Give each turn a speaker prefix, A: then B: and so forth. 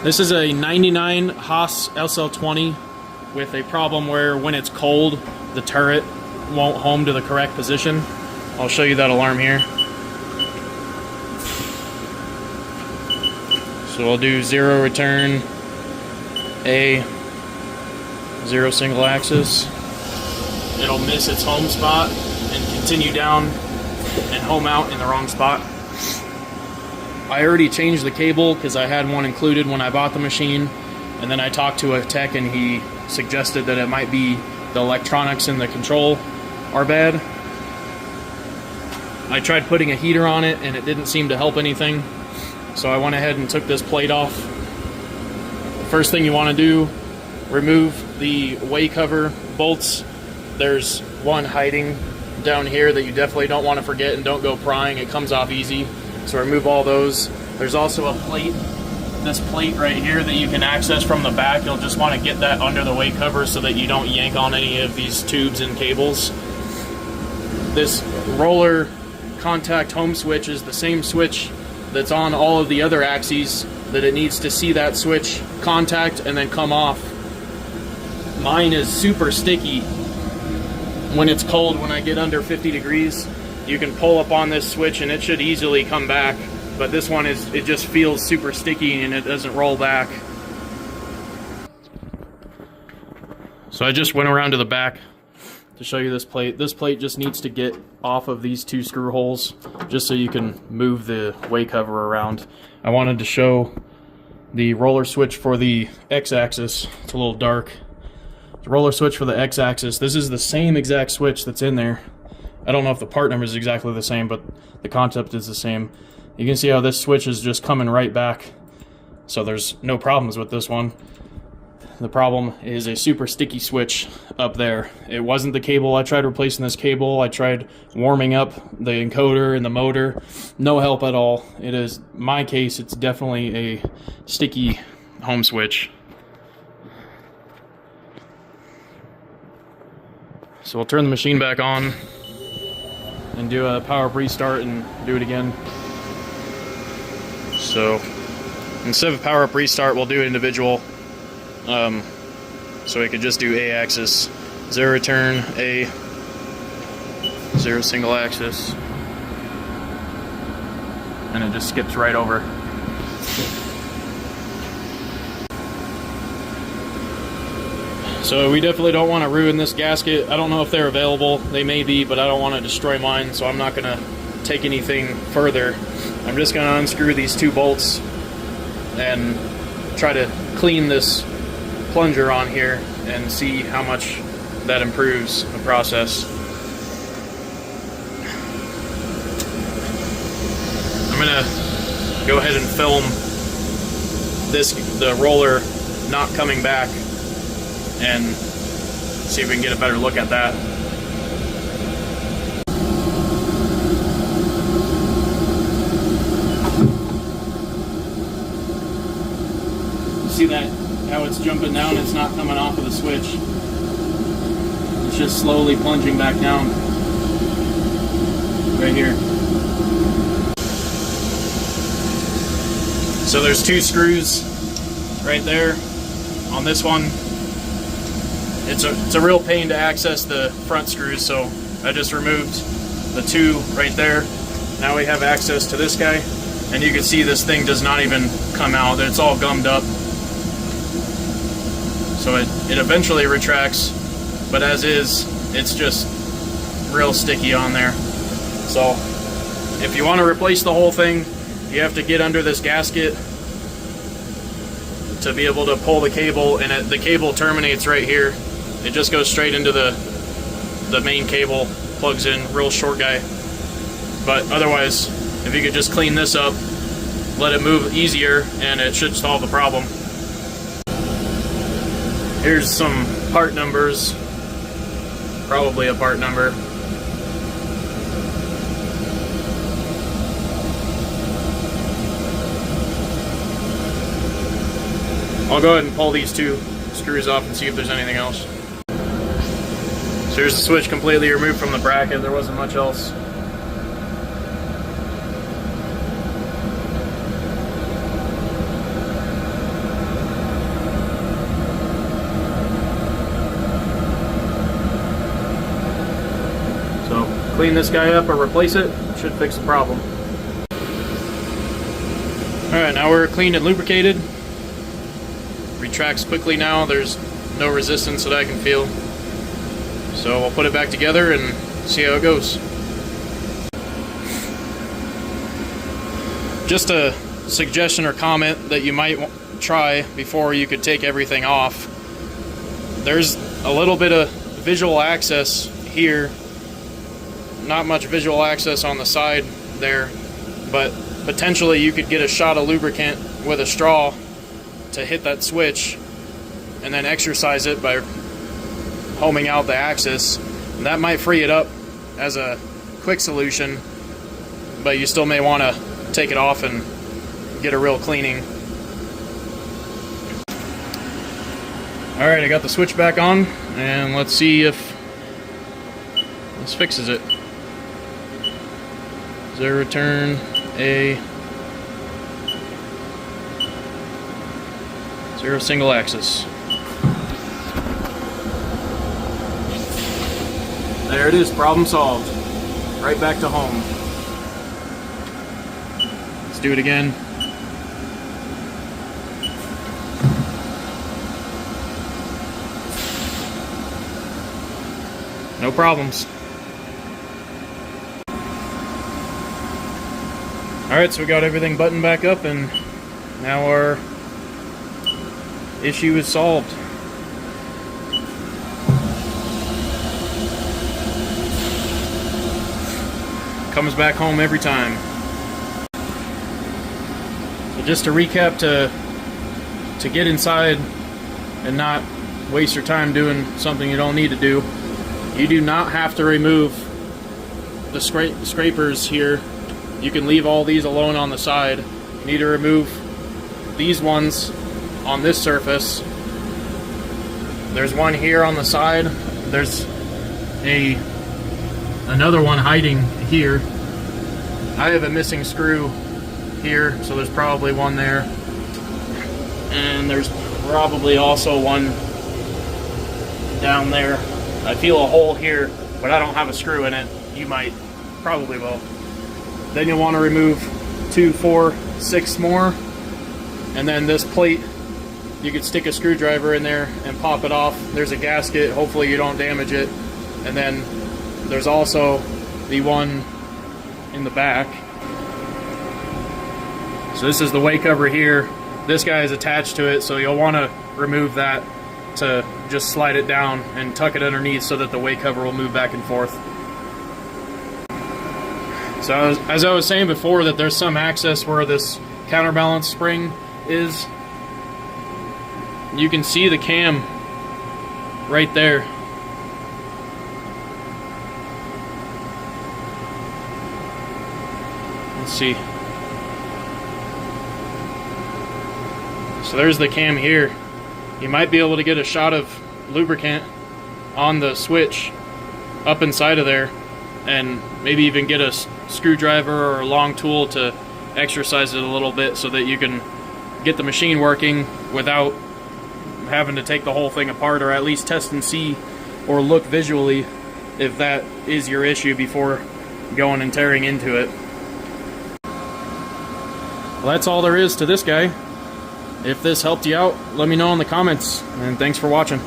A: This is a 99 Haas SL20 with a problem where when it's cold, the turret won't home to the correct position. I'll show you that alarm here. So I'll do 0 return, A, 0 single axis. It'll miss its home spot and continue down and home out in the wrong spot. I already changed the cable because I had one included when I bought the machine, and then I talked to a tech and he suggested that it might be the electronics in the control are bad. I tried putting a heater on it and it didn't seem to help anything, so I went ahead and took this plate off. The first thing you want to do, remove the way cover bolts. There's one hiding down here that you definitely don't want to forget, and don't go prying, it comes off easy. So remove all those. There's also a plate, this plate right here that you can access from the back. You'll just want to get that under the way cover so that you don't yank on any of these tubes and cables. This roller contact home switch is the same switch that's on all of the other axes, that it needs to see that switch contact and then come off. Mine is super sticky when it's cold. When I get under 50 degrees, you can pull up on this switch and it should easily come back, but this one it just feels super sticky and it doesn't roll back. So I just went around to the back to show you this plate. This plate just needs to get off of these 2 screw holes just so you can move the way cover around. I wanted to show the roller switch for the X-axis. It's a little dark. The roller switch for the X-axis, this is the same exact switch that's in there. I don't know if the part number is exactly the same, but the concept is the same. You can see how this switch is just coming right back. So there's no problems with this one. The problem is a super sticky switch up there. It wasn't the cable. I tried replacing this cable. I tried warming up the encoder and the motor. No help at all. It is, in my case, it's definitely a sticky home switch. So we'll turn the machine back on and do a power up restart and do it again. So instead of power up restart, we'll do individual. So we could just do A axis, 0 return, A, 0 single axis, and it just skips right over. So we definitely don't want to ruin this gasket. I don't know if they're available. They may be, but I don't want to destroy mine, so I'm not going to take anything further. I'm just going to unscrew these 2 bolts and try to clean this plunger on here and see how much that improves the process. I'm going to go ahead and film the roller not coming back and see if we can get a better look at that. See that, how it's jumping down, it's not coming off of the switch. It's just slowly plunging back down. Right here. So there's 2 screws right there on this one. It's a real pain to access the front screws, so I just removed the 2 right there. Now we have access to this guy, and you can see this thing does not even come out. It's all gummed up. So it eventually retracts, but as is, it's just real sticky on there. So if you want to replace the whole thing, you have to get under this gasket to be able to pull the cable, and the cable terminates right here. It just goes straight into the main cable, plugs in, real short guy. But otherwise, if you could just clean this up, let it move easier, and it should solve the problem. Here's some part numbers, probably a part number. I'll go ahead and pull these 2 screws off and see if there's anything else. So here's the switch completely removed from the bracket. There wasn't much else. clean this guy up or replace it, should fix the problem. Alright, now we're cleaned and lubricated. Retracts quickly now, there's no resistance that I can feel. So we'll put it back together and see how it goes. Just a suggestion or comment that you might try before you could take everything off. There's a little bit of visual access here, not much visual access on the side there, but potentially you could get a shot of lubricant with a straw to hit that switch and then exercise it by homing out the axis. And that might free it up as a quick solution, but you still may want to take it off and get a real cleaning. Alright, I got the switch back on, and let's see if this fixes it. Zero return, A, zero single axis. There it is, problem solved. Right back to home. Let's do it again. No problems. Alright, so we got everything buttoned back up, and now our issue is solved. Comes back home every time. So just to recap, to get inside and not waste your time doing something you don't need to do, you do not have to remove the scrapers here. You can leave all these alone on the side. You need to remove these ones on this surface. There's one here on the side. There's another one hiding here. I have a missing screw here, so there's probably one there. And there's probably also one down there. I feel a hole here, but I don't have a screw in it. You might, probably will. Then you'll want to remove 2, 4, 6 more. And then this plate, you could stick a screwdriver in there and pop it off. There's a gasket, hopefully you don't damage it. And then there's also the one in the back. So this is the way cover here. This guy is attached to it, so you'll want to remove that to just slide it down and tuck it underneath so that the way cover will move back and forth. So as I was saying before, that there's some access where this counterbalance spring is. You can see the cam right there. Let's see. So there's the cam here. You might be able to get a shot of lubricant on the switch up inside of there, and maybe even get a screwdriver or a long tool to exercise it a little bit so that you can get the machine working without having to take the whole thing apart, or at least test and see or look visually if that is your issue before going and tearing into it. Well, that's all there is to this guy. If this helped you out, let me know in the comments, and thanks for watching.